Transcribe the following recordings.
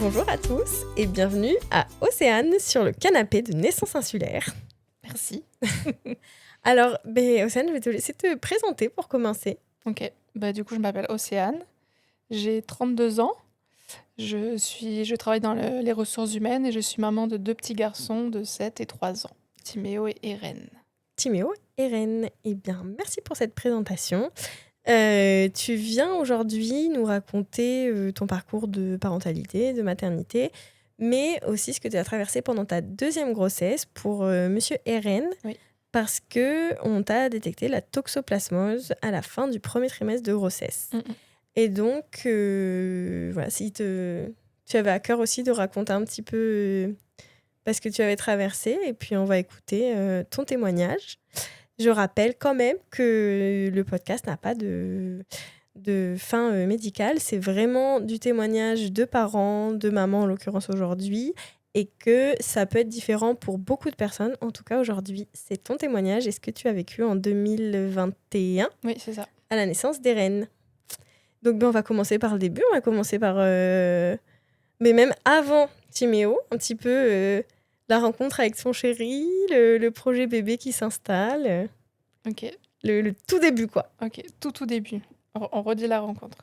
Bonjour à tous et bienvenue à Océane sur le canapé de Naissance Insulaire. Merci. Alors, Océane, je vais te laisser te présenter pour commencer. Ok, du coup, je m'appelle Océane, j'ai 32 ans, je travaille dans les ressources humaines et je suis maman de 2 petits garçons de 7 et 3 ans, Timéo et Eren. Timéo et Ren, eh bien, merci pour cette présentation. Tu viens aujourd'hui nous raconter ton parcours de parentalité, de maternité, mais aussi ce que tu as traversé pendant ta deuxième grossesse pour Monsieur Eren, Oui. parce qu'on t'a détecté la toxoplasmose à la fin du premier trimestre de grossesse. Et donc, voilà, si tu avais à cœur aussi de raconter un petit peu ce que tu avais traversé, et puis on va écouter ton témoignage. Je rappelle quand même que le podcast n'a pas de fin médicale. C'est vraiment du témoignage de parents, de maman en l'occurrence aujourd'hui, et que ça peut être différent pour beaucoup de personnes. En tout cas, aujourd'hui, c'est ton témoignage et ce que tu as vécu en 2021 Oui, c'est ça. à la naissance d'Eren. Donc, on va commencer par le début. On va commencer par... Mais même avant Timéo, un petit peu la rencontre avec son chéri, le projet bébé qui s'installe. Ok. Le tout début, quoi. Ok, tout début. On redit la rencontre.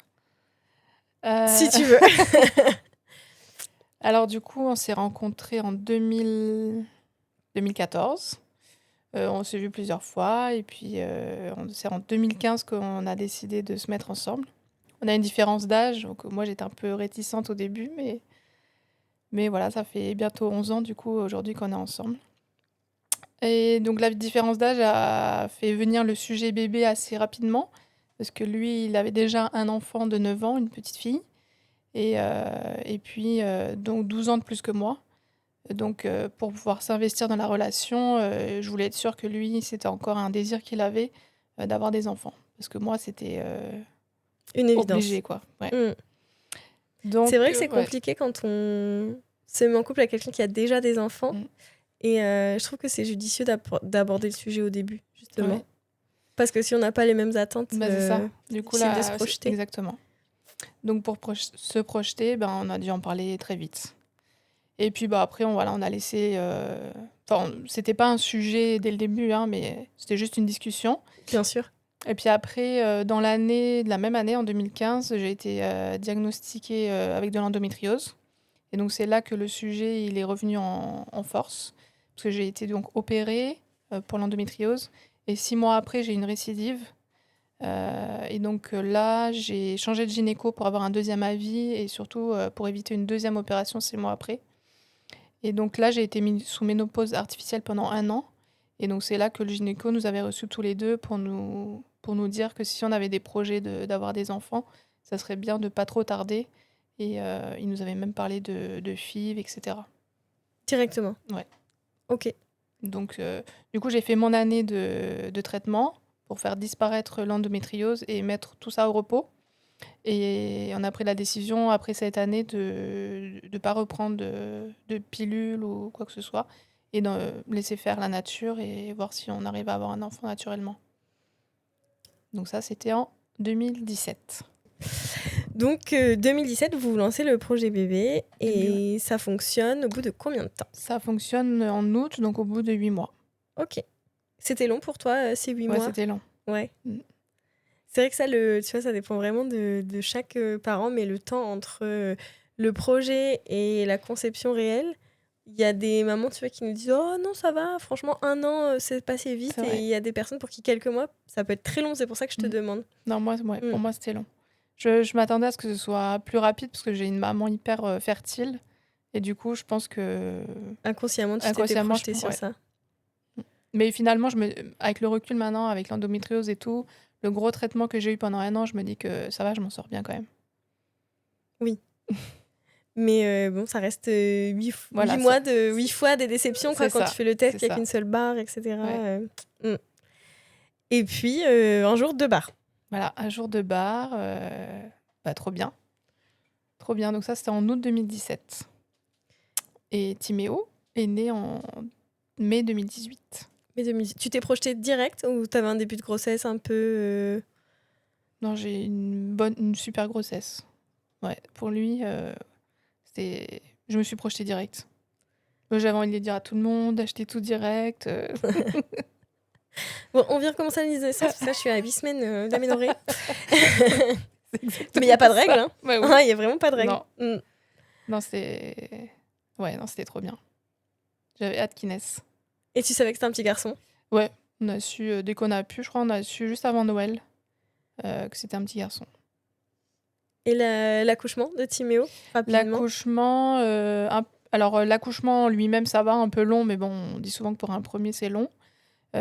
Si tu veux. Alors du coup, on s'est rencontrés en 2014. On s'est vus plusieurs fois et puis c'est en 2015 qu'on a décidé de se mettre ensemble. On a une différence d'âge, donc moi j'étais un peu réticente au début, mais voilà, ça fait bientôt 11 ans du coup aujourd'hui qu'on est ensemble. Et donc la différence d'âge a fait venir le sujet bébé assez rapidement, parce que lui, il avait déjà un enfant de 9 ans, une petite fille, et puis donc 12 ans de plus que moi. Donc pour pouvoir s'investir dans la relation, je voulais être sûre que lui, c'était encore un désir qu'il avait d'avoir des enfants. Parce que moi, c'était Une évidence. obligé, quoi. Ouais. Donc, c'est vrai que c'est ouais. compliqué quand on se met en couple avec quelqu'un qui a déjà des enfants. Et je trouve que c'est judicieux d'aborder le sujet au début, justement. Ouais. Parce que si on n'a pas les mêmes attentes, c'est ça. Du coup, difficile là, de se projeter. Exactement. Donc pour se projeter, on a dû en parler très vite. Et puis après, on a laissé... c'était pas un sujet dès le début, hein, mais c'était juste une discussion. Bien sûr. Et puis après, dans la même année, en 2015, j'ai été diagnostiquée avec de l'endométriose. Et donc c'est là que le sujet il est revenu en force. Parce que j'ai été donc opérée pour l'endométriose. Et 6 mois après, j'ai une récidive. Et donc là, j'ai changé de gynéco pour avoir un deuxième avis et surtout pour éviter une deuxième opération 6 mois après. Et donc là, j'ai été mise sous ménopause artificielle pendant 1 an. Et donc c'est là que le gynéco nous avait reçus tous les deux pour nous dire que si on avait des projets d'avoir des enfants, ça serait bien de pas trop tarder. Et il nous avait même parlé de FIV, etc. Directement. Ouais. Ok. Donc du coup, j'ai fait mon année de traitement pour faire disparaître l'endométriose et mettre tout ça au repos. Et on a pris la décision, après cette année, de ne pas reprendre de pilules ou quoi que ce soit, et de laisser faire la nature et voir si on arrive à avoir un enfant naturellement. Donc ça, c'était en 2017. Donc 2017, vous lancez le projet bébé, et ouais. ça fonctionne au bout de combien de temps ? Ça fonctionne en août, donc au bout de 8 mois. Ok. C'était long pour toi, ces 8 mois ? Ouais, c'était long. Ouais. C'est vrai que ça, tu vois, ça dépend vraiment de chaque parent, mais le temps entre le projet et la conception réelle, il y a des mamans, tu vois, qui nous disent « Oh non, ça va, franchement, 1 an, c'est passé vite. » Et il y a des personnes pour qui quelques mois, ça peut être très long. C'est pour ça que je te demande. Non, pour moi, c'était long. Je m'attendais à ce que ce soit plus rapide parce que j'ai une maman hyper fertile. Et du coup, je pense que... Inconsciemment, tu t'étais projetée sur ça. Mais finalement, avec le recul maintenant, avec l'endométriose et tout, le gros traitement que j'ai eu pendant 1 an, je me dis que ça va, je m'en sors bien quand même. Oui. Mais bon, ça reste 8 Voilà, mois de 8 fois des déceptions quoi, quand tu fais le test, qu'il n'y a qu'une seule barre, etc. Ouais. Et puis, un jour, 2 barres. Voilà, un jour de barre. Trop bien. Trop bien. Donc ça, c'était en août 2017. Et Timéo est né en mai 2018. Tu t'es projetée direct ou tu avais un début de grossesse un peu... Non, j'ai une super grossesse. Ouais, pour lui, Je me suis projetée direct. Moi, j'avais envie de le dire à tout le monde, d'acheter tout direct. Bon, on vient recommencer la liste de naissance, parce que ça, je suis à 8 semaines d'aménorrhée. C'est Mais il n'y a pas de exactement règle, ça. hein. Bah oui. Il n'y a vraiment pas de règle. Non. Non, c'était trop bien. J'avais hâte qu'il naisse. Et tu savais que c'était un petit garçon? Ouais, on a su, dès qu'on a pu, je crois, on a su juste avant Noël que c'était un petit garçon. Et l'accouchement de Timéo, rapidement? L'accouchement, alors l'accouchement lui-même, ça va, un peu long, mais bon, on dit souvent que pour un premier, c'est long.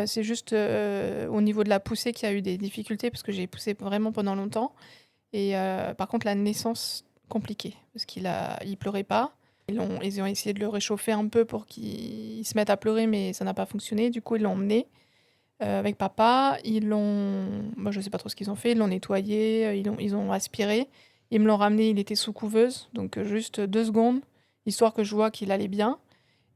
C'est juste au niveau de la poussée qu'il y a eu des difficultés, parce que j'ai poussé vraiment pendant longtemps. Et par contre, la naissance, compliquée, parce il pleurait pas. Ils ont essayé de le réchauffer un peu pour qu'il se mette à pleurer, mais ça n'a pas fonctionné. Du coup, ils l'ont emmené avec papa. Moi, je sais pas trop ce qu'ils ont fait. Ils l'ont nettoyé, ils ont aspiré. Ils me l'ont ramené, il était sous couveuse, donc juste 2 secondes, histoire que je vois qu'il allait bien.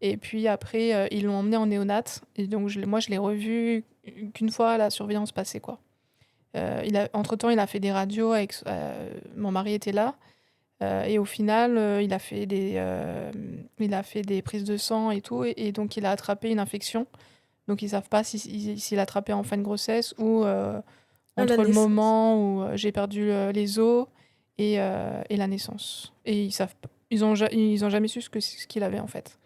Et puis après, ils l'ont emmené en néonate. Et donc, moi, je l'ai revu qu'une fois la surveillance passée, quoi. Entre-temps, il a fait des radios avec... mon mari était là. Et au final, il a fait des prises de sang et tout. Et donc, il a attrapé une infection. Donc, ils savent pas s'il a attrapé en fin de grossesse ou entre le moment où j'ai perdu les os et la naissance. Et ils ont jamais su ce qu'il avait, en fait.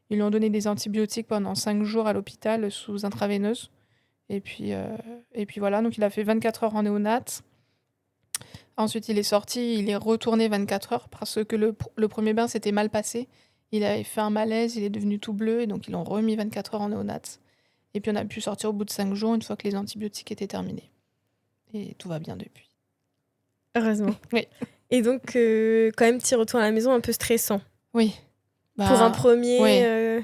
Ils lui ont donné des antibiotiques pendant 5 jours à l'hôpital sous intraveineuse. Et puis voilà, donc il a fait 24 heures en néonate. Ensuite, il est sorti, il est retourné 24 heures parce que le premier bain s'était mal passé. Il avait fait un malaise, il est devenu tout bleu, et donc ils l'ont remis 24 heures en néonate. Et puis on a pu sortir au bout de 5 jours, une fois que les antibiotiques étaient terminés. Et tout va bien depuis. Heureusement. Oui. Et donc, quand même, petit retour à la maison un peu stressant. Oui. Pour un premier... oui.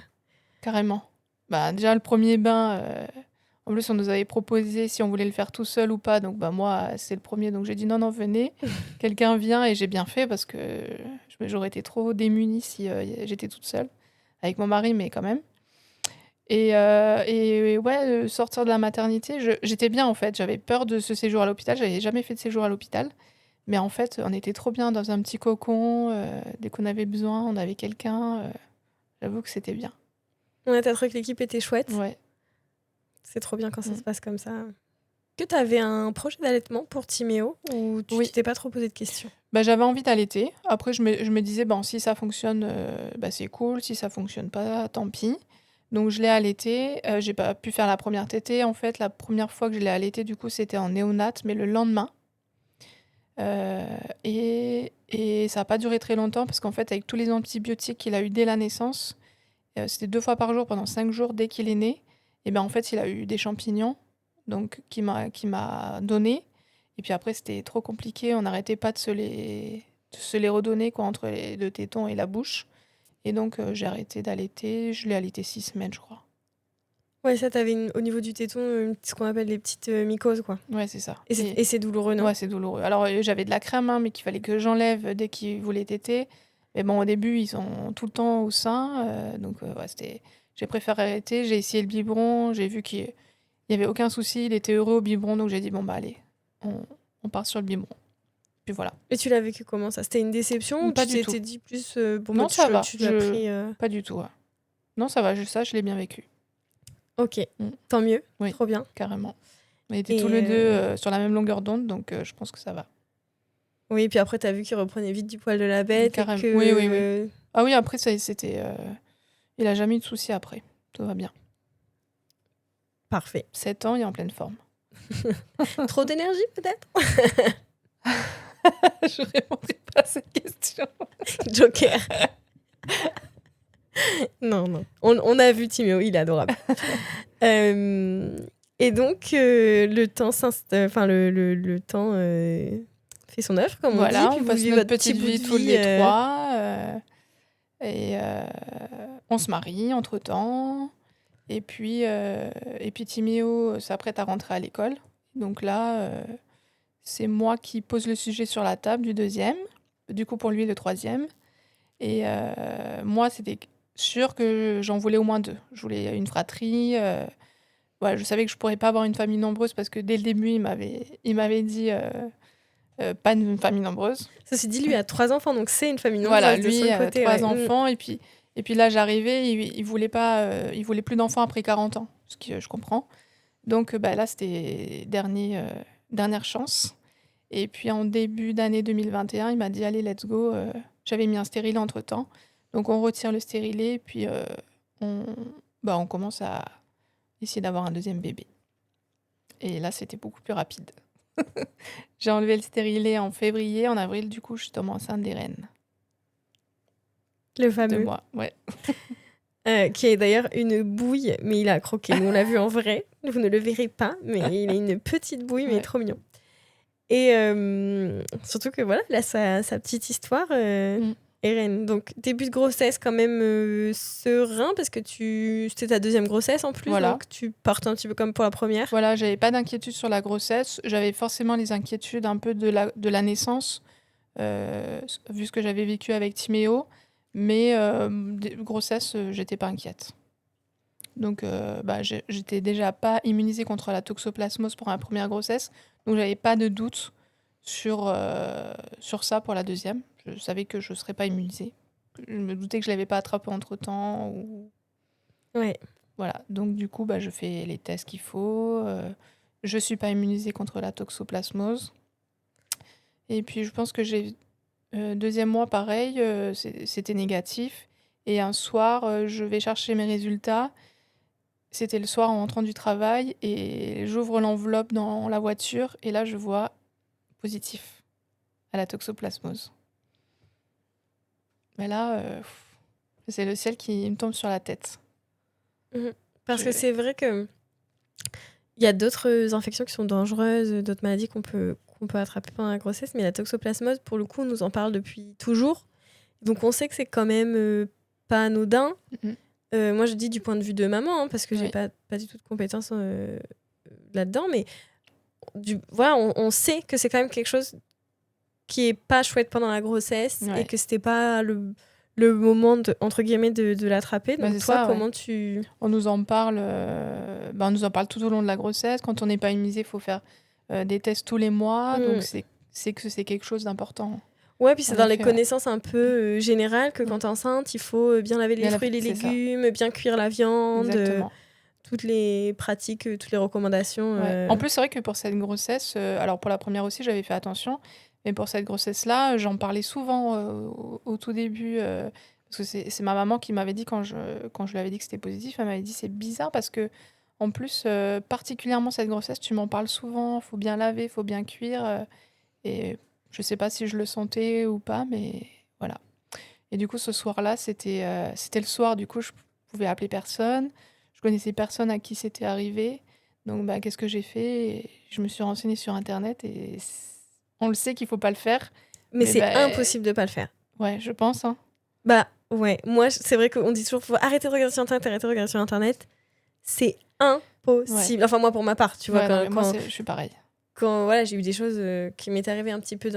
Carrément. Déjà, le premier bain... En plus, on nous avait proposé si on voulait le faire tout seul ou pas. Donc, moi, c'est le premier. Donc, j'ai dit non, venez. Quelqu'un vient, et j'ai bien fait parce que j'aurais été trop démunie si j'étais toute seule. Avec mon mari, mais quand même. Et ouais, sortir de la maternité, j'étais bien, en fait. J'avais peur de ce séjour à l'hôpital. J'avais jamais fait de séjour à l'hôpital. Mais en fait, on était trop bien dans un petit cocon. Dès qu'on avait besoin, on avait quelqu'un. J'avoue que c'était bien. Ouais, t'as trouvé que l'équipe était chouette? Ouais. C'est trop bien quand ça se passe comme ça. Que tu avais un projet d'allaitement pour Timéo ou tu t'étais pas trop posé de questions? J'avais envie d'allaiter. Après, je me disais, si ça fonctionne, c'est cool. Si ça fonctionne pas, tant pis. Donc, je l'ai allaité. J'ai pas pu faire la première tétée. En fait, la première fois que je l'ai allaité, du coup, c'était en néonate, mais le lendemain. Et ça n'a pas duré très longtemps parce qu'en fait, avec tous les antibiotiques qu'il a eu dès la naissance, c'était 2 fois par jour pendant 5 jours dès qu'il est né. Et en fait, il a eu des champignons donc qui m'a donné. Et puis après, c'était trop compliqué. On n'arrêtait pas de se les redonner, quoi, entre le téton et la bouche. Et donc, j'ai arrêté d'allaiter. Je l'ai allaité 6 semaines, je crois. Ouais, ça, t'avais au niveau du téton, ce qu'on appelle les petites mycoses, quoi. Ouais, c'est ça. Et c'est douloureux, non? Ouais, c'est douloureux. Alors, j'avais de la crème, mais qu'il fallait que j'enlève dès qu'ils voulaient téter. Mais bon, au début, ils sont tout le temps au sein. Donc, ouais, j'ai préféré arrêter. J'ai essayé le biberon. J'ai vu qu'il n'y avait aucun souci. Il était heureux au biberon. Donc, j'ai dit, allez, on part sur le biberon. Puis voilà. Et tu l'as vécu comment, ça? C'était une déception ou Pas tu du tout. t'étais dit plus... non, ça va. Tu l'as pris... Pas du tout, ouais. Non, ça va. Ça, je l'ai bien vécu. Ok, tant mieux. Oui, trop bien. Carrément. On était tous les deux sur la même longueur d'onde, donc je pense que ça va. Oui, puis après, t'as vu qu'il reprenait vite du poil de la bête. Carrément. Et que... Oui. Ah oui, après, c'était... Il a jamais eu de soucis après. Tout va bien. Parfait. 7 ans, il est en pleine forme. Trop d'énergie, peut-être? Je répondrai pas à cette question. Joker. Non. On a vu Timéo, il est adorable. Et donc, le temps le temps fait son œuvre, comme on dit. Voilà, Puis on vous passe vivez notre votre petite petit vie bout de tous les vie, trois. Et on se marie entre-temps. Et puis Timéo s'apprête à rentrer à l'école. Donc là, c'est moi qui pose le sujet sur la table du deuxième. Du coup, pour lui, le troisième. Et moi, c'était sûr que j'en voulais au moins 2. Je voulais une fratrie. Je savais que je pourrais pas avoir une famille nombreuse parce que dès le début, il m'avait dit pas une famille nombreuse. Ceci dit, lui a 3 enfants, donc c'est une famille Voilà, nombreuse de lui son a côté, 3 ouais. enfants et puis là j'arrivais, il voulait pas, il voulait plus d'enfants après 40 ans, ce que je comprends. Donc bah, là c'était dernière chance. Et puis en début d'année 2021, il m'a dit allez let's go. J'avais mis un stérilet entre-temps. Donc on retire le stérilet et puis on, on commence à essayer d'avoir un deuxième bébé. Et là c'était beaucoup plus rapide. J'ai enlevé le stérilet en février, en avril du coup je tombe enceinte d'Eren. Le 2 fameux. mois, ouais. Qui est d'ailleurs une bouille, mais il a croqué. Nous, on l'a vu en vrai. Vous ne le verrez pas, mais il est une petite bouille, mais Ouais. trop mignon. Et surtout que voilà, il a sa petite histoire, Eren. Donc, début de grossesse quand même serein, parce que c'était ta deuxième grossesse en plus, Voilà. donc tu portes un petit peu comme pour la première. Voilà, j'avais pas d'inquiétude sur la grossesse. J'avais forcément les inquiétudes un peu de la naissance, vu ce que j'avais vécu avec Timéo. Mais grossesse, j'étais pas inquiète. Donc, j'étais déjà pas immunisée contre la toxoplasmose pour la première grossesse. Donc, j'avais pas de doute sur ça pour la deuxième. Je savais que je serais pas immunisée. Je me doutais que je l'avais pas attrapé entre-temps. Ouais. Voilà, donc du coup, je fais les tests qu'il faut. Je suis pas immunisée contre la toxoplasmose. Et puis, je pense que j'ai... deuxième mois, pareil, c'était négatif. Et un soir, je vais chercher mes résultats. C'était le soir en rentrant du travail. Et j'ouvre l'enveloppe dans la voiture. Et là, je vois positif à la toxoplasmose. Mais là, c'est le ciel qui me tombe sur la tête. Parce que c'est vrai que il y a d'autres infections qui sont dangereuses, d'autres maladies qu'on peut attraper pendant la grossesse, mais la toxoplasmose, pour le coup, on nous en parle depuis toujours. Donc on sait que c'est quand même pas anodin. Moi, je dis du point de vue de maman, parce que j'ai pas du tout de compétences là-dedans, mais voilà, on sait que c'est quand même quelque chose qui est pas chouette pendant la grossesse et que c'était pas le moment entre guillemets de l'attraper. Donc toi, comment tu... On nous en parle on nous en parle tout au long de la grossesse. Quand on n'est pas immunisé, il faut faire des tests tous les mois. Donc c'est que c'est quelque chose d'important. Ouais, puis c'est dans les connaissances un peu générales que quand t'es enceinte, il faut bien laver les fruits et les légumes, bien cuire la viande, toutes les pratiques, toutes les recommandations. En plus, c'est vrai que pour cette grossesse, alors pour la première aussi, j'avais fait attention, mais pour cette grossesse-là, j'en parlais souvent au tout début, parce que c'est ma maman qui m'avait dit quand je lui avais dit que c'était positif, elle m'avait dit c'est bizarre parce que en plus, particulièrement cette grossesse, tu m'en parles souvent, faut bien laver, faut bien cuire, et je sais pas si je le sentais ou pas, mais voilà. Et du coup, ce soir-là, c'était le soir, du coup, je pouvais appeler personne, je connaissais personne à qui c'était arrivé. Donc, qu'est-ce que j'ai fait? Je me suis renseignée sur Internet et on le sait qu'il faut pas le faire. Mais c'est impossible de pas le faire. Ouais, je pense. Hein. Ouais. Moi, c'est vrai qu'on dit toujours faut arrêter de regarder sur Internet, C'est impossible. Ouais. Enfin, moi, pour ma part, tu vois. Moi, je suis pareil. Quand voilà, j'ai eu des choses qui m'étaient arrivées un petit peu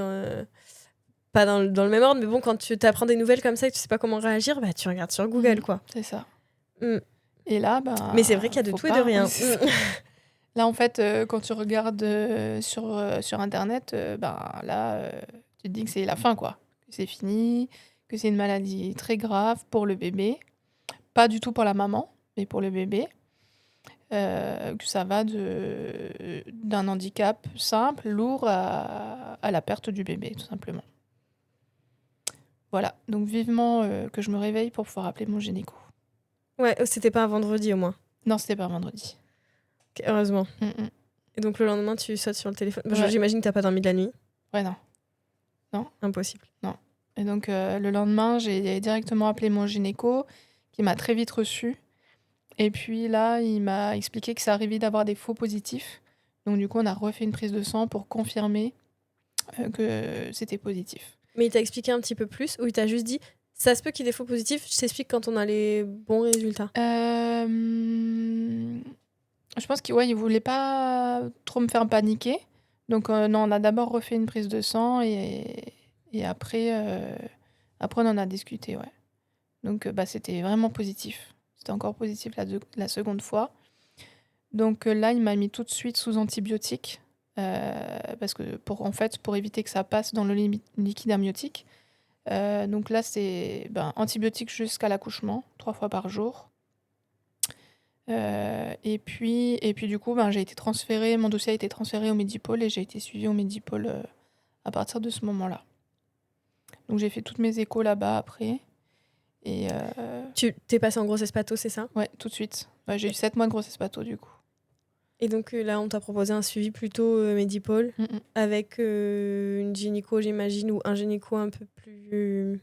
pas dans le même ordre, mais bon, quand tu t'apprends des nouvelles comme ça et que tu sais pas comment réagir, tu regardes sur Google, quoi. C'est ça. Et là, mais c'est vrai qu'il y a de tout et de rien. Là, en fait, quand tu regardes sur Internet, là, tu te dis que c'est la fin, quoi. Que c'est fini, que c'est une maladie très grave pour le bébé. Pas du tout pour la maman, mais pour le bébé. Que ça va d'un handicap simple, lourd, à la perte du bébé, tout simplement. Voilà, donc vivement que je me réveille pour pouvoir appeler mon gynéco. Ouais, c'était pas un vendredi au moins. Non, c'était pas un vendredi. Okay, heureusement. Et donc le lendemain, tu sautes sur le téléphone. J'imagine que t'as pas dormi de la nuit. Ouais, non. Impossible. Non. Et donc le lendemain, j'ai directement appelé mon gynéco, qui m'a très vite reçue. Et puis là, il m'a expliqué que ça arrivait d'avoir des faux positifs. Donc du coup, on a refait une prise de sang pour confirmer que c'était positif. Mais il t'a expliqué un petit peu plus ou il t'a juste dit ça se peut qu'il y ait des faux positifs, je t'explique quand on a les bons résultats. Je pense qu'il voulait pas trop me faire paniquer. Donc non, on a d'abord refait une prise de sang et après, on en a discuté, ouais. Donc c'était vraiment positif. C'était encore positif la seconde fois. Donc là, il m'a mis tout de suite sous antibiotiques parce que pour éviter que ça passe dans le liquide amniotique. Donc là, c'est antibiotiques jusqu'à l'accouchement, 3 fois par jour. Et puis du coup, j'ai été transférée, mon dossier a été transféré au Medipôle et j'ai été suivie au Medipôle à partir de ce moment-là. Donc j'ai fait toutes mes échos là-bas après. Et Tu t'es passée en grossesse patho, c'est ça? ouais, tout de suite. Ouais, j'ai eu 7 mois de grossesse patho du coup. Et donc là, on t'a proposé un suivi plutôt Medipôle, avec une gynéco, j'imagine, ou un gynéco un peu plus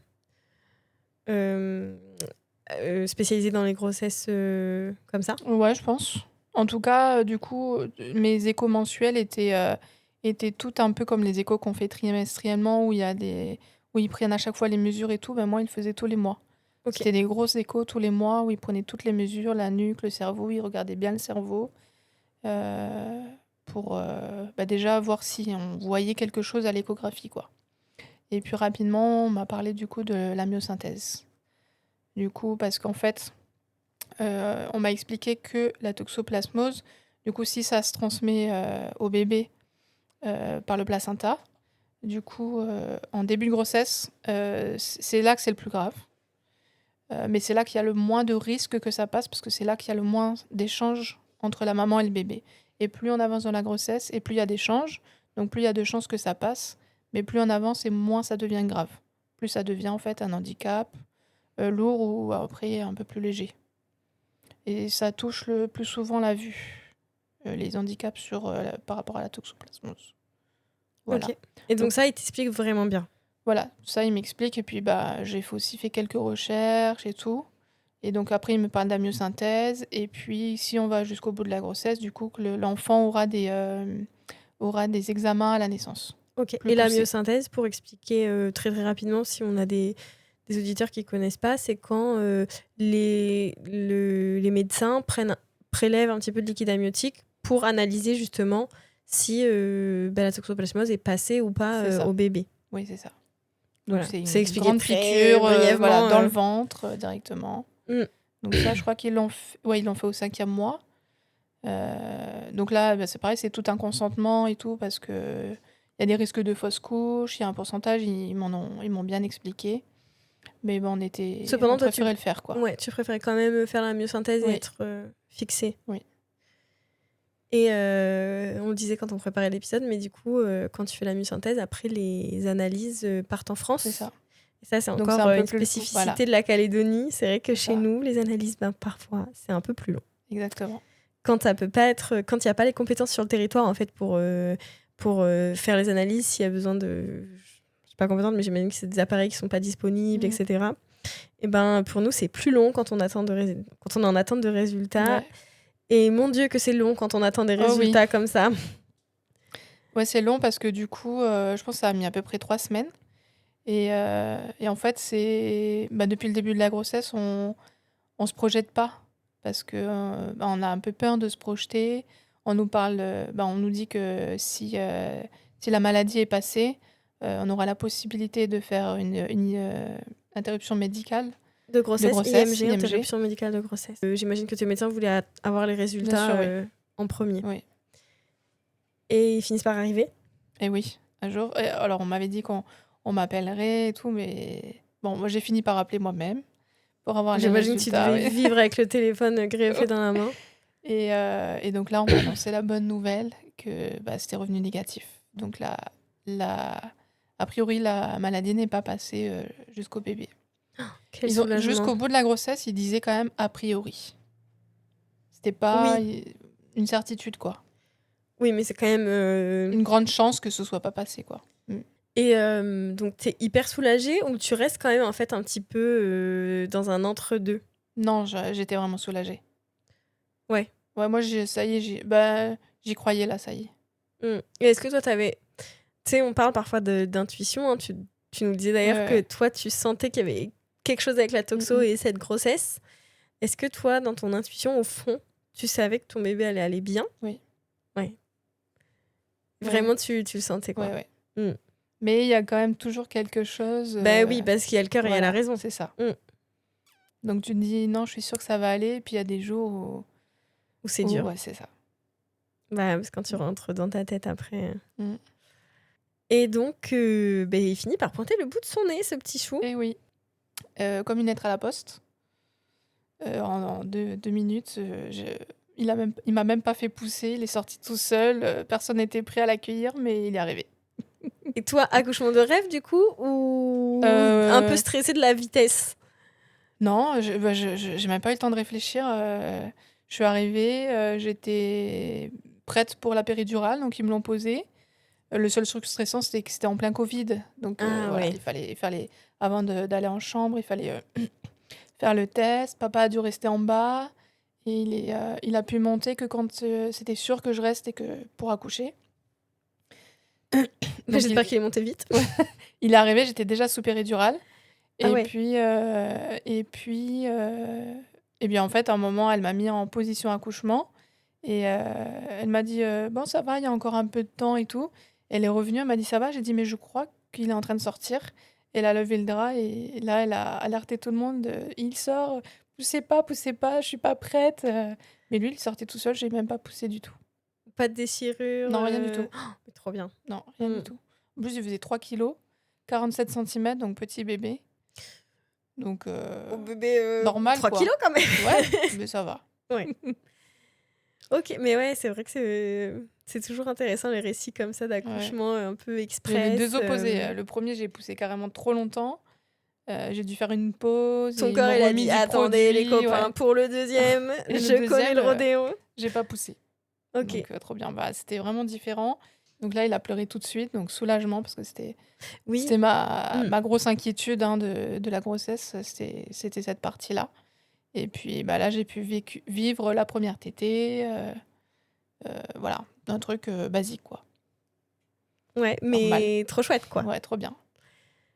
spécialisé dans les grossesses comme ça? Ouais, je pense. En tout cas, du coup, mes échos mensuels étaient tout un peu comme les échos qu'on fait trimestriellement, où ils prennent à chaque fois les mesures et tout. Moi, ils le faisaient tous les mois. Ok. C'était des grosses échos tous les mois où ils prenaient toutes les mesures, la nuque, le cerveau, ils regardaient bien le cerveau pour déjà voir si on voyait quelque chose à l'échographie, quoi. Et puis rapidement, on m'a parlé du coup de la myosynthèse. Du coup, parce qu'en fait, on m'a expliqué que la toxoplasmose, du coup, si ça se transmet au bébé par le placenta, du coup, en début de grossesse, c'est là que c'est le plus grave. Mais c'est là qu'il y a le moins de risques que ça passe, parce que c'est là qu'il y a le moins d'échanges entre la maman et le bébé. Et plus on avance dans la grossesse, et plus il y a d'échanges, donc plus il y a de chances que ça passe, mais plus on avance et moins ça devient grave. Plus ça devient en fait un handicap lourd ou après un peu plus léger. Et ça touche le plus souvent la vue, les handicaps par rapport à la toxoplasmose. Voilà. Ok. Et donc ça, il t'explique vraiment bien. Voilà, ça il m'explique et puis j'ai aussi fait quelques recherches et tout. Et donc après il me parle de la myosynthèse et puis si on va jusqu'au bout de la grossesse, du coup que l'enfant aura des examens à la naissance. Ok. Plus Et la poussés. myosynthèse, pour expliquer très très rapidement, si on a des auditeurs qui ne connaissent pas, c'est quand les médecins prélèvent un petit peu de liquide amniotique pour analyser justement si la toxoplasmose est passée ou pas au bébé. Oui, c'est ça. Donc Voilà. c'est C'est une expliqué grande très piqûre brièvement, dans le ventre directement. Mm. Donc ça, je crois qu'ils l'ont fait, ils l'ont fait au 5e mois. Donc là, c'est pareil, c'est tout un consentement et tout, parce que il y a des risques de fausse couche, il y a un pourcentage, ils m'ont bien expliqué. Mais on Cependant, toi, préférait le faire, quoi. Ouais, tu préférais quand même faire la myosynthèse et Oui. être fixée. Oui. Et on le disait quand on préparait l'épisode, mais du coup, quand tu fais la myosynthèse, après, les analyses partent en France. C'est ça. Et ça, c'est Donc, encore c'est un peu une plus spécificité voilà. de la Calédonie. C'est vrai que C'est chez ça. nous, les analyses, parfois, c'est un peu plus long. Exactement. Quand il n'y a pas les compétences sur le territoire, en fait, pour faire les analyses, s'il y a besoin de... Je suis pas compétente, mais j'imagine que c'est des appareils qui sont pas disponibles, etc. Et pour nous, c'est plus long quand on est en attente de résultats. Ouais. Et mon Dieu que c'est long quand on attend des résultats comme ça. Ouais, c'est long parce que du coup, je pense que ça a mis à peu près 3 semaines. Et en fait, c'est depuis le début de la grossesse, on se projette pas parce que on a un peu peur de se projeter. On nous parle, on nous dit que si la maladie est passée, on aura la possibilité de faire une interruption médicale. De grossesse, IMG, interruption médicale de grossesse. J'imagine que tes médecins voulaient avoir les résultats en premier. Oui. Et ils finissent par arriver. Et oui, un jour. Alors, on m'avait dit qu'on m'appellerait et tout, mais bon, moi j'ai fini par appeler moi-même pour avoir les résultats. J'imagine que tu devais vivre avec le téléphone greffé dans la main. Et donc là, on m'a annoncé la bonne nouvelle que c'était revenu négatif. Donc là, a priori, la maladie n'est pas passée jusqu'au bébé. Quel soulagement. Jusqu'au bout de la grossesse, ils disaient quand même a priori. C'était pas une certitude, quoi. Oui, mais c'est quand même... une grande chance que ce soit pas passé, quoi. Et donc, t'es hyper soulagée ou tu restes quand même en fait un petit peu dans un entre-deux? Non, j'étais vraiment soulagée. Ouais. Ouais, moi, ça y est, j'y croyais là, ça y est. Et est-ce que toi, t'avais... Tu sais, on parle parfois d'intuition. Hein, tu nous disais d'ailleurs que toi, tu sentais qu'il y avait quelque chose avec la toxo et cette grossesse. Est-ce que toi, dans ton intuition, au fond, tu savais que ton bébé allait aller bien? Oui. Ouais. Vraiment, tu le sentais, quoi. Ouais. Mais il y a quand même toujours quelque chose... oui, parce qu'il y a le cœur et il y a la raison. C'est ça. Donc tu te dis, non, je suis sûre que ça va aller. Et puis il y a des jours où c'est dur. Ouais, c'est ça. Bah, parce que quand tu rentres dans ta tête après. Mm. Et donc, il finit par pointer le bout de son nez, ce petit chou. Et oui. Comme une lettre à la poste. En 2 minutes, il m'a même pas fait pousser, il est sorti tout seul, personne n'était prêt à l'accueillir, mais il est arrivé. Et toi, accouchement de rêve, du coup, ou un peu stressé de la vitesse? Non, j'ai même pas eu le temps de réfléchir. Je suis arrivée, j'étais prête pour la péridurale, donc ils me l'ont posée. Le seul truc stressant, c'était que c'était en plein Covid. Donc voilà, ouais. il fallait avant d'aller en chambre, il fallait faire le test. Papa a dû rester en bas. Et il a pu monter que quand c'était sûr que je reste et que pour accoucher. Donc, J'espère qu'il est monté vite. il est arrivé, j'étais déjà sous péridurale. Ah Et ouais. puis, et bien en fait, à un moment, elle m'a mis en position accouchement. Et elle m'a dit bon, ça va, il y a encore un peu de temps et tout. Elle est revenue, elle m'a dit ça va. J'ai dit mais je crois qu'il est en train de sortir. Elle a levé le drap et là, elle a alerté tout le monde. Il sort, poussez pas, je suis pas prête. Mais lui, il sortait tout seul, j'ai même pas poussé du tout. Pas de déchirure? Non, rien du tout. Mais trop bien. Non, rien du tout. En plus, il faisait 3 kilos, 47 cm, donc petit bébé. Donc, Au bébé, normal, 3 quoi. kilos quand même. Ouais, mais ça va. Ouais. Ok, mais ouais, c'est vrai que c'est toujours intéressant les récits comme ça d'accouchement un peu express. J'avais 2 opposés. Le premier, j'ai poussé carrément trop longtemps. J'ai dû faire une pause. Ton et ils corps, m'ont il a remis dit du attendez les produit, copains, ouais. pour le deuxième, Et le je connais le deuxième, rodéo. J'ai pas poussé. Ok. Donc, trop bien. Bah, c'était vraiment différent. Donc là, il a pleuré tout de suite. Donc, soulagement, parce que c'était ma grosse inquiétude de la grossesse. C'était cette partie-là. Et puis bah, là, j'ai pu vivre la première tétée. Voilà, un truc basique, quoi. Ouais, Normal. mais trop chouette, quoi. Ouais, trop bien.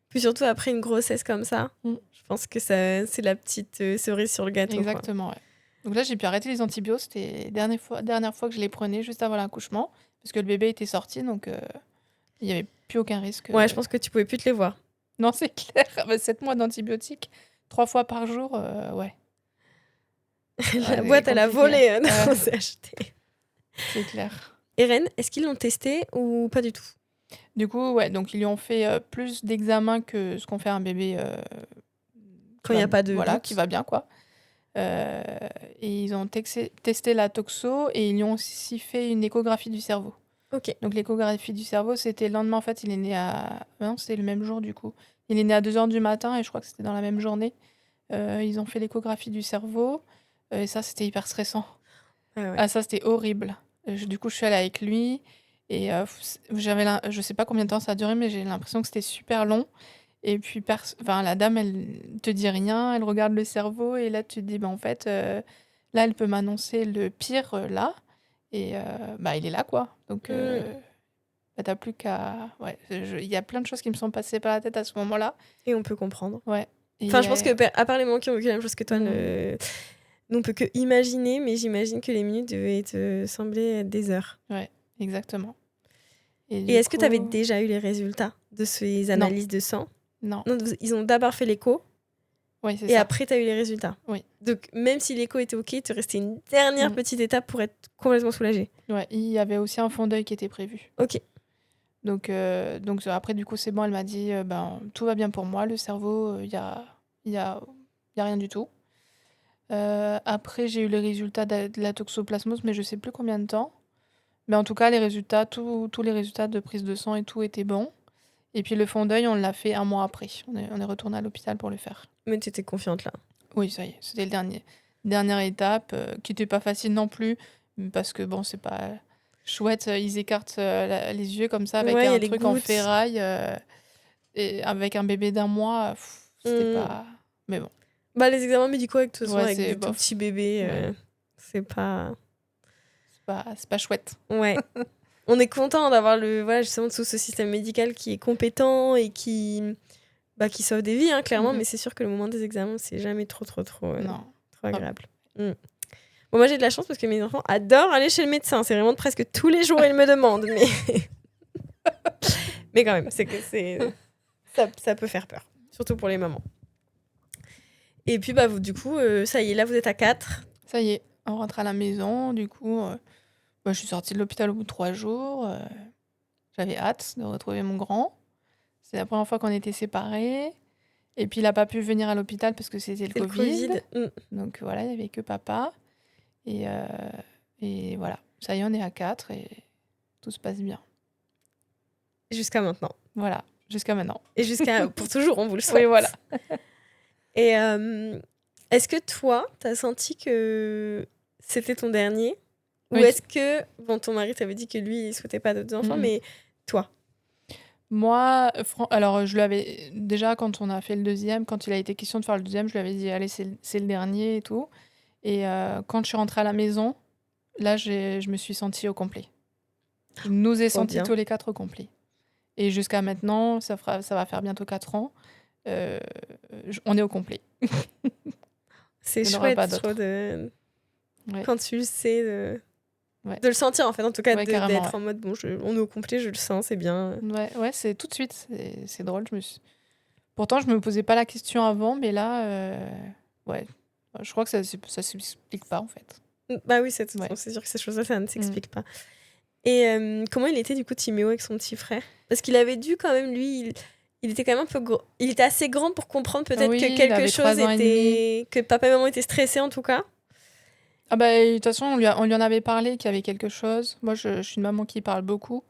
Puis surtout après une grossesse comme ça, je pense que c'est la petite cerise sur le gâteau. Exactement, quoi. ouais. Donc là, j'ai pu arrêter les antibiotiques. C'était la dernière fois que je les prenais, juste avant l'accouchement, parce que le bébé était sorti, donc il n'y avait plus aucun risque. Ouais, je pense que tu pouvais plus te les voir. Non, c'est clair. 7 mois d'antibiotiques, 3 fois par jour, ouais. La boîte, elle a volé, on s'est acheté. C'est clair. Eren, est-ce qu'ils l'ont testé ou pas du tout? Du coup, ouais, donc ils lui ont fait plus d'examens que ce qu'on fait à un bébé. Quand il n'y a pas de doute. Qui va bien, quoi. Et ils ont testé la toxo et ils lui ont aussi fait une échographie du cerveau. Ok. Donc l'échographie du cerveau, c'était le lendemain, en fait, il est né à... Non, c'était le même jour, du coup. Il est né à 2h du matin et je crois que c'était dans la même journée. Ils ont fait l'échographie du cerveau et ça, c'était hyper stressant. Ah ouais. Ah, ça, c'était horrible. Du coup, je suis allée avec lui et je sais pas combien de temps ça a duré, mais j'ai l'impression que c'était super long. Et puis, la dame, elle te dit rien, elle regarde le cerveau et là, tu te dis, bah, en fait, là, elle peut m'annoncer le pire, là. Et bah, il est là, quoi. Donc, bah, t'as plus qu'à... Ouais, il y a plein de choses qui me sont passées par la tête à ce moment-là. Et on peut comprendre. Ouais. Enfin, je pense que, à part les moments qui ont vécu la même chose que toi, nous, on peut que imaginer, mais j'imagine que les minutes devaient te sembler être des heures. Ouais, exactement. Et est-ce que tu avais déjà eu les résultats de ces analyses de sang? Non. Non, ils ont d'abord fait l'écho. Oui, c'est et ça. après, tu as eu les résultats. Oui. Donc, même si l'écho était OK, il te restait une dernière petite étape pour être complètement soulagée. Ouais, il y avait aussi un fond d'œil qui était prévu. OK. Donc après, du coup, c'est bon, elle m'a dit tout va bien pour moi, le cerveau, il y a rien du tout. Après, j'ai eu les résultats de la toxoplasmose, mais je sais plus combien de temps. Mais en tout cas, les résultats, tous les résultats de prise de sang et tout étaient bons. Et puis le fond d'œil, on l'a fait 1 mois après. On est retourné à l'hôpital pour le faire. Mais tu étais confiante là? Oui, ça y est, c'était dernière étape, qui n'était pas facile non plus, parce que bon, c'est pas chouette, ils écartent les yeux comme ça avec un truc en ferraille, et avec un bébé d'1 mois, c'était pas... Mais bon. Bah, les examens médicaux avec tout Ouais, avec des tout petits bébés, c'est pas... C'est pas chouette. Ouais. On est content d'avoir justement tout ce système médical qui est compétent et qui sauve des vies, hein, clairement, mais c'est sûr que le moment des examens, c'est jamais trop agréable. Bon, moi, j'ai de la chance parce que mes enfants adorent aller chez le médecin. C'est vraiment presque tous les jours, ils me demandent. Mais quand même, c'est que ça peut faire peur, surtout pour les mamans. Et puis, du coup, ça y est, là, vous êtes à 4. Ça y est, on rentre à la maison, du coup... Bah, je suis sortie de l'hôpital au bout de 3 jours. J'avais hâte de retrouver mon grand. C'est la première fois qu'on était séparés. Et puis, il n'a pas pu venir à l'hôpital parce que c'était le C'est le Covid. Covid. Donc voilà, il n'y avait que papa. Et voilà, ça y est, on est à 4 et tout se passe bien. Jusqu'à maintenant. Voilà, jusqu'à maintenant. Et pour toujours, on vous le souhaite. Oui, voilà. Et est-ce que toi, t'as senti que c'était ton dernier? Ou Oui. est-ce que, bon, ton mari t'avait dit que lui, il souhaitait pas d'autres enfants, mais toi? Moi, alors je lui avais déjà, quand on a fait le deuxième, quand il a été question de faire le deuxième, je lui avais dit allez, c'est le dernier et tout. Et quand je suis rentrée à la maison, là, je me suis sentie au complet. Je nous ai sentis bien. tous les 4 au complet. Et jusqu'à maintenant, ça va faire bientôt 4 ans. On est au complet. C'est Il n'y en aura chouette, pas je d'autres. trouve, Ouais. quand tu le sais, Ouais. de le sentir, en fait, en tout cas, Ouais, d'être carrément, en mode, bon, on est au complet, je le sens, c'est bien. Ouais, c'est tout de suite. C'est drôle. Pourtant, je me posais pas la question avant, mais là, ouais. Je crois que ça s'explique pas, en fait. Bah oui, c'est Ouais. sûr que ces choses-là, ça ne s'explique pas. Et comment il était, du coup, Timéo, avec son petit frère? Parce qu'il avait dû, quand même, lui, il était quand même un peu gros. Il était assez grand pour comprendre peut-être Oui, que il quelque avait 3 ans et chose que papa et maman étaient stressés, en tout cas. Ah bah, de toute façon, on lui en avait parlé qu'il y avait quelque chose. Moi, je suis une maman qui parle beaucoup.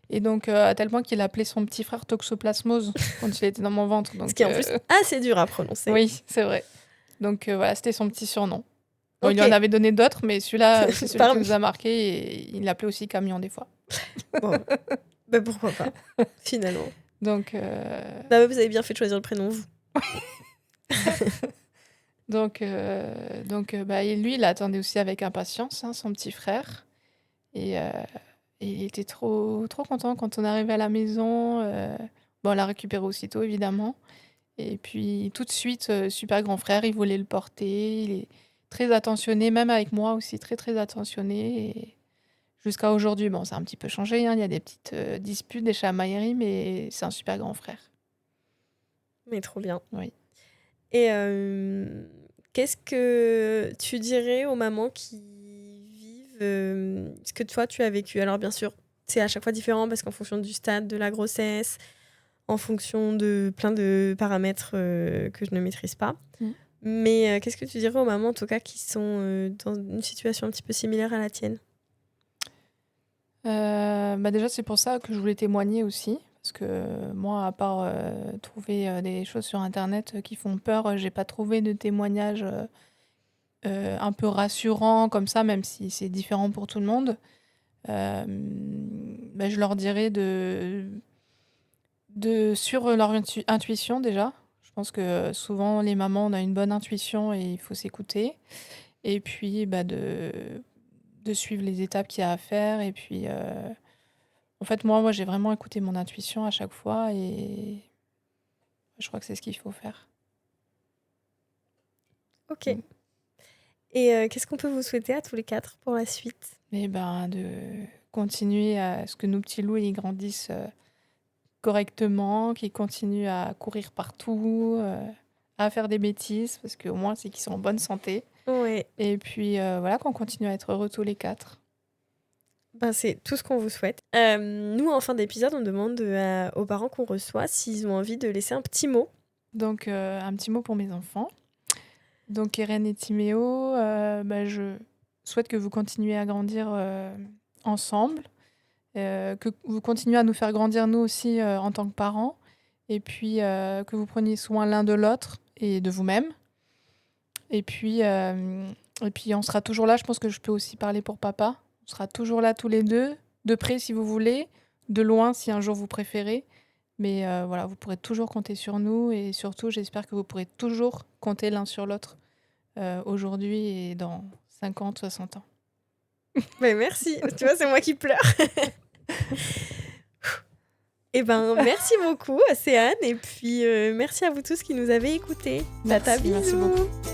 Et donc, à tel point qu'il appelait son petit frère Toxoplasmose quand il était dans mon ventre. Donc, Ce qui est en plus assez dur à prononcer. oui, c'est vrai. Donc, voilà, c'était son petit surnom. Bon, Ok. il lui en avait donné d'autres, mais celui-là, c'est celui qui Parmi. nous a marqué. Et il l'appelait aussi Camion des fois. Bon. Bah pourquoi pas, finalement. Donc, Bah vous avez bien fait de choisir le prénom, vous. donc, bah, et lui, il attendait aussi avec impatience, hein, son petit frère. Et il était trop, trop content quand on arrivait à la maison. Bon, on l'a récupéré aussitôt, évidemment. Et puis, tout de suite, super grand frère, il voulait le porter. Il est très attentionné, même avec moi aussi, très, très attentionné. Et jusqu'à aujourd'hui, bon, ça a un petit peu changé, hein, il y a des petites disputes, des chamailleries, mais c'est un super grand frère. Mais trop bien. Oui. Et qu'est-ce que tu dirais aux mamans qui vivent ce que toi, tu as vécu? Alors, bien sûr, c'est à chaque fois différent parce qu'en fonction du stade de la grossesse, en fonction de plein de paramètres que je ne maîtrise pas. Mais qu'est-ce que tu dirais aux mamans, en tout cas, qui sont dans une situation un petit peu similaire à la tienne? Bah déjà, c'est pour ça que je voulais témoigner aussi. Parce que moi, à part trouver des choses sur Internet qui font peur, j'ai pas trouvé de témoignages un peu rassurants comme ça, même si c'est différent pour tout le monde. Bah, je leur dirais de suivre leur intuition déjà. Je pense que souvent, les mamans, on a une bonne intuition et il faut s'écouter. Et puis, bah, de suivre les étapes qu'il y a à faire. Et puis, en fait, moi, j'ai vraiment écouté mon intuition à chaque fois et je crois que c'est ce qu'il faut faire. Ok. Et qu'est-ce qu'on peut vous souhaiter à tous les 4 pour la suite? Et ben, de continuer à ce que nos petits loups ils grandissent correctement, qu'ils continuent à courir partout, à faire des bêtises, parce qu'au moins, c'est qu'ils sont en bonne santé. Ouais. Et puis, voilà, qu'on continue à être heureux tous les 4. Ben, c'est tout ce qu'on vous souhaite. Nous, en fin d'épisode, on demande aux parents qu'on reçoit s'ils ont envie de laisser un petit mot. Donc, un petit mot pour mes enfants. Donc, Eren et Timéo, bah, je souhaite que vous continuiez à grandir ensemble, que vous continuez à nous faire grandir nous aussi en tant que parents, et puis que vous preniez soin l'un de l'autre et de vous-même. Et puis, on sera toujours là. Je pense que je peux aussi parler pour papa. On sera toujours là tous les deux, de près si vous voulez, de loin si un jour vous préférez. Mais voilà, vous pourrez toujours compter sur nous et surtout, j'espère que vous pourrez toujours compter l'un sur l'autre aujourd'hui et dans 50, 60 ans. Ben, merci. Tu vois, c'est moi qui pleure. Eh ben, merci beaucoup, c'est Anne. Et puis, merci à vous tous qui nous avez écoutés. Tata, Merci bisous. beaucoup.